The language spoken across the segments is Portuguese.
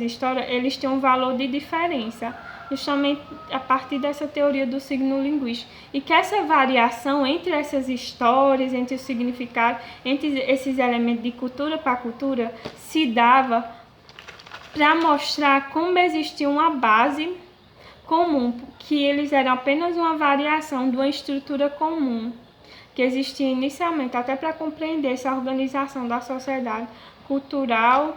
histórias, eles têm um valor de diferença, justamente a partir dessa teoria do signo linguístico. E que essa variação entre essas histórias, entre o significado, entre esses elementos de cultura para cultura, se dava para mostrar como existia uma base comum, que eles eram apenas uma variação de uma estrutura comum, que existia inicialmente, até para compreender essa organização da sociedade cultural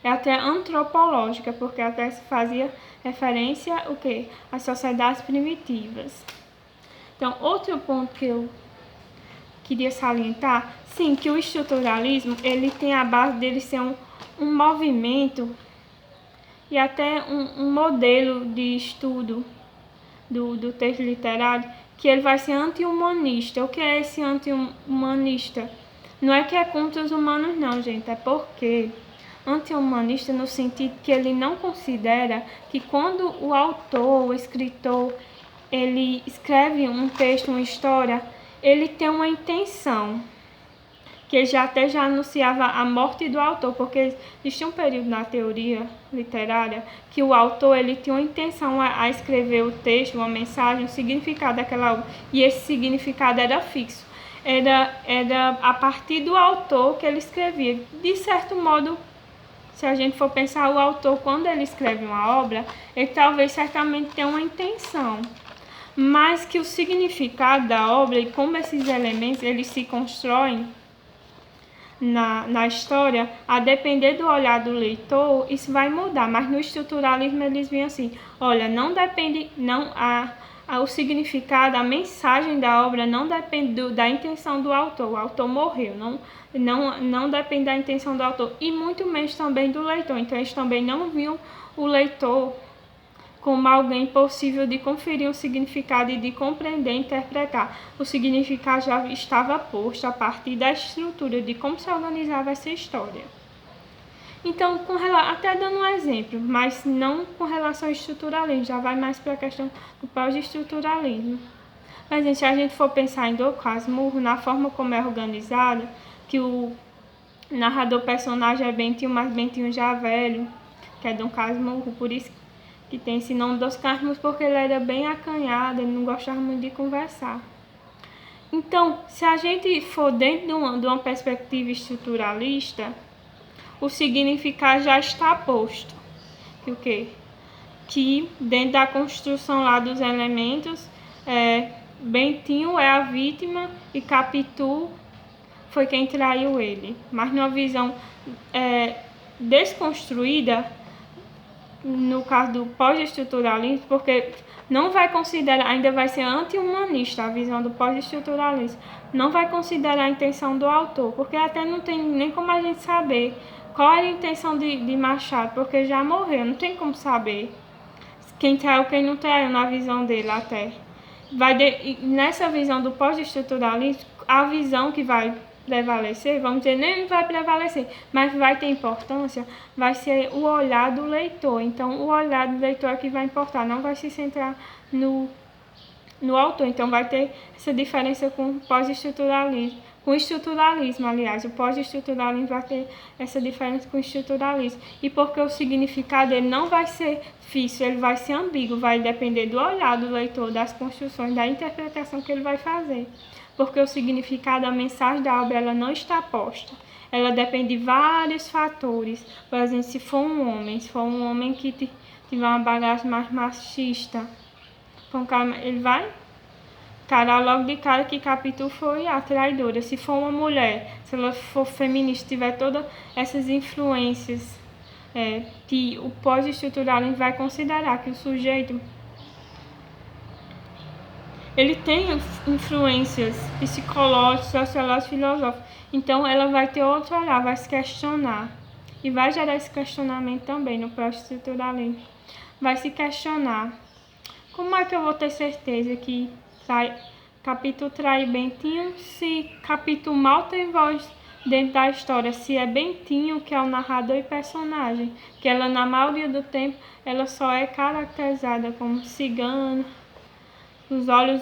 e até antropológica, porque até se fazia referência o quê? Às sociedades primitivas. Então, outro ponto que eu queria salientar, sim, que o estruturalismo, ele tem a base dele ser um movimento e até um modelo de estudo do texto literário, que ele vai ser anti-humanista. O que é esse anti-humanista? Não é que é contra os humanos não, gente, é porque anti-humanista no sentido que ele não considera que quando o autor, o escritor, ele escreve um texto, uma história, ele tem uma intenção, que ele até já anunciava a morte do autor, porque existia um período na teoria literária que o autor ele tinha uma intenção a escrever o texto, uma mensagem, um significado daquela obra, e esse significado era fixo. Era a partir do autor que ele escrevia. De certo modo, se a gente for pensar, o autor, quando ele escreve uma obra, ele talvez certamente tenha uma intenção, mas que o significado da obra e como esses elementos eles se constroem na história, a depender do olhar do leitor, isso vai mudar. Mas no estruturalismo eles vinham assim, olha, não depende, o significado, a mensagem da obra não depende da intenção do autor. O autor morreu, não depende da intenção do autor e muito menos também do leitor. Então eles também não viam o leitor como alguém possível de conferir um significado e de compreender e interpretar. O significado já estava posto a partir da estrutura de como se organizava essa história. Então, até dando um exemplo, mas não com relação ao estruturalismo, já vai mais para a questão do pós-estruturalismo. Mas, gente, se a gente for pensar em Dom Casmurro, na forma como é organizada, que o narrador personagem é Bentinho, mas Bentinho já velho, que é Dom Casmurro, por isso que tem esse nome dos Casmurros, porque ele era bem acanhado, ele não gostava muito de conversar. Então, se a gente for dentro de uma perspectiva estruturalista, o significado já está posto. Que o quê? Que dentro da construção lá dos elementos, Bentinho é a vítima e Capitu foi quem traiu ele. Mas numa visão desconstruída, no caso do pós-estruturalismo, porque não vai considerar, ainda vai ser anti-humanista a visão do pós-estruturalismo, não vai considerar a intenção do autor, porque até não tem nem como a gente saber qual era a intenção de Machado, porque já morreu, não tem como saber quem traiu, quem não traiu na visão dele até. Nessa visão do pós-estruturalismo, a visão que vai prevalecer, vamos dizer, nem vai prevalecer, mas vai ter importância, vai ser o olhar do leitor. Então, o olhar do leitor é que vai importar, não vai se centrar no autor. Então, vai ter essa diferença com o pós-estruturalismo. Com o estruturalismo, aliás, o pós-estruturalismo vai ter essa diferença com o estruturalismo. E porque o significado ele não vai ser fixo, ele vai ser ambíguo, vai depender do olhar do leitor, das construções, da interpretação que ele vai fazer. Porque o significado, a mensagem da obra, ela não está posta. Ela depende de vários fatores. Por exemplo, se for um homem que tiver uma bagagem mais machista, ele vai encarar logo de cara que Capitu foi a traidora. Se for uma mulher, se ela for feminista, tiver todas essas influências que o pós-estruturalismo vai considerar que o sujeito ele tem influências psicológicas, sociológicas, filosóficas. Então, ela vai ter outro olhar, vai se questionar. E vai gerar esse questionamento também no pós-estruturalismo. Vai se questionar. Como é que eu vou ter certeza que Capitu trai Bentinho se Capitu mal tem voz dentro da história? Se é Bentinho que é o narrador e personagem. Que ela, na maioria do tempo, ela só é caracterizada como cigana, os olhos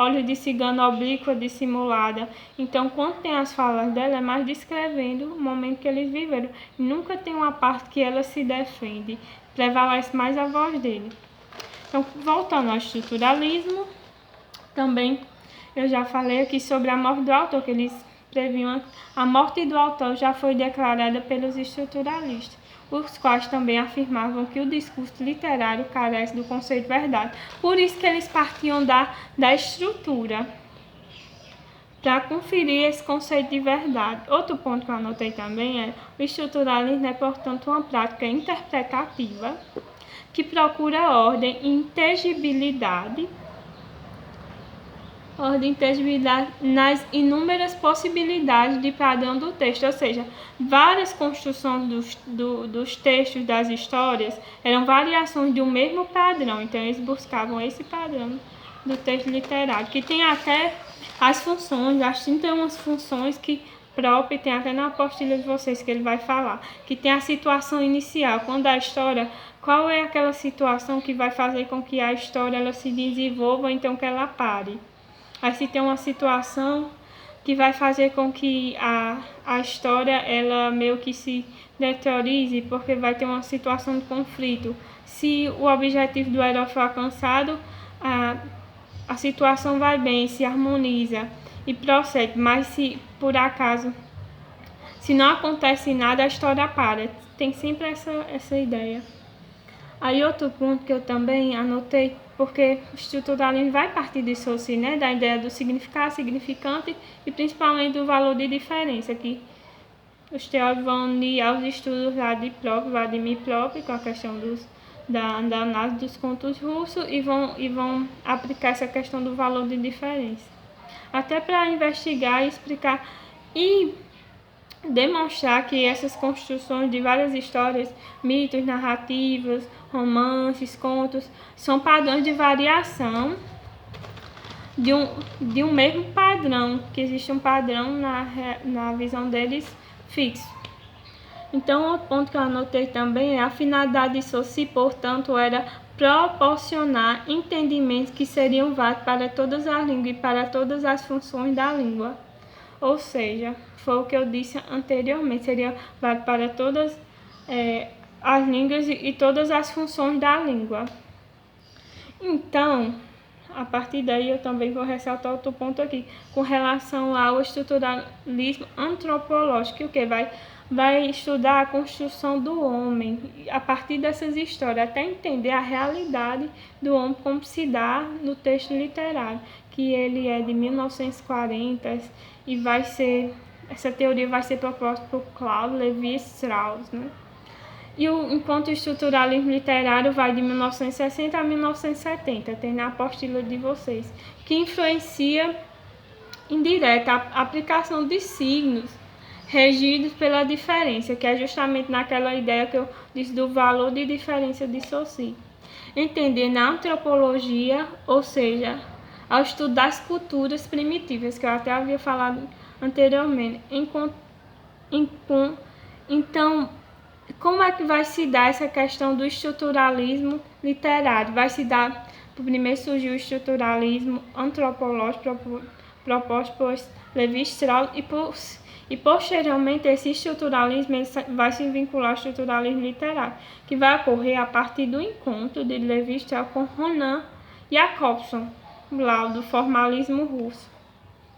Olhos de Cigana oblíqua, dissimulada. Então, quando tem as falas dela, é mais descrevendo o momento que eles viveram. Nunca tem uma parte que ela se defende, prevalece mais a voz dele. Então, voltando ao estruturalismo, também eu já falei aqui sobre a morte do autor, que eles previam a morte do autor já foi declarada pelos estruturalistas, os quais também afirmavam que o discurso literário carece do conceito de verdade. Por isso que eles partiam da estrutura, para conferir esse conceito de verdade. Outro ponto que eu anotei também é o estruturalismo é, portanto, uma prática interpretativa que procura ordem e inteligibilidade nas inúmeras possibilidades de padrão do texto, ou seja, várias construções dos textos, das histórias, eram variações de um mesmo padrão, então eles buscavam esse padrão do texto literário, que tem até as funções, as 31 funções que próprio, tem até na apostila de vocês que ele vai falar, que tem a situação inicial, quando a história, qual é aquela situação que vai fazer com que a história ela se desenvolva, então que ela pare. Aí se tem uma situação que vai fazer com que a história ela meio que se deteriorize, porque vai ter uma situação de conflito. Se o objetivo do herói for alcançado, a situação vai bem, se harmoniza e procede, mas se por acaso, se não acontece nada, a história para. Tem sempre essa ideia. Aí outro ponto que eu também anotei, porque o estruturalismo vai partir de Saussure, né, da ideia do significado, significante e principalmente do valor de diferença, que os teóricos vão unir aos estudos lá de Vladimir Prop, com a questão da análise dos contos russos, e vão aplicar essa questão do valor de diferença. Até para investigar e explicar e demonstrar que essas construções de várias histórias, mitos, narrativas, romances, contos, são padrões de variação de um mesmo padrão, que existe um padrão na visão deles fixo. Então, outro ponto que eu anotei também é a finalidade de Saussure, portanto, era proporcionar entendimentos que seriam válidos para todas as línguas e para todas as funções da língua. Ou seja, foi o que eu disse anteriormente, seria válido para todas as línguas e todas as funções da língua. Então, a partir daí eu também vou ressaltar outro ponto aqui, com relação ao estruturalismo antropológico, que vai estudar a construção do homem, a partir dessas histórias, até entender a realidade do homem como se dá no texto literário, que ele é de 1940 e essa teoria vai ser proposta por Claude Lévi-Strauss, né? Enquanto o estruturalismo literário vai de 1960 a 1970, tem na apostila de vocês, que influencia indireta a aplicação de signos regidos pela diferença, que é justamente naquela ideia que eu disse do valor de diferença de Saussure. Entender na antropologia, ou seja, ao estudo das culturas primitivas, que eu até havia falado anteriormente. Então, como é que vai se dar essa questão do estruturalismo literário? Vai se dar, primeiro surgiu o estruturalismo antropológico proposto por Lévi-Strauss e posteriormente esse estruturalismo vai se vincular ao estruturalismo literário, que vai ocorrer a partir do encontro de Lévi-Strauss com Ronan Jakobson, lá do formalismo russo.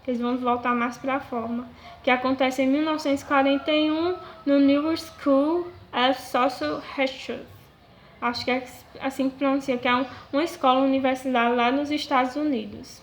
Eles vão voltar mais para a forma, que acontece em 1941 no New School of Social Research. Acho que é assim que pronuncia, que é uma escola universitária lá nos Estados Unidos.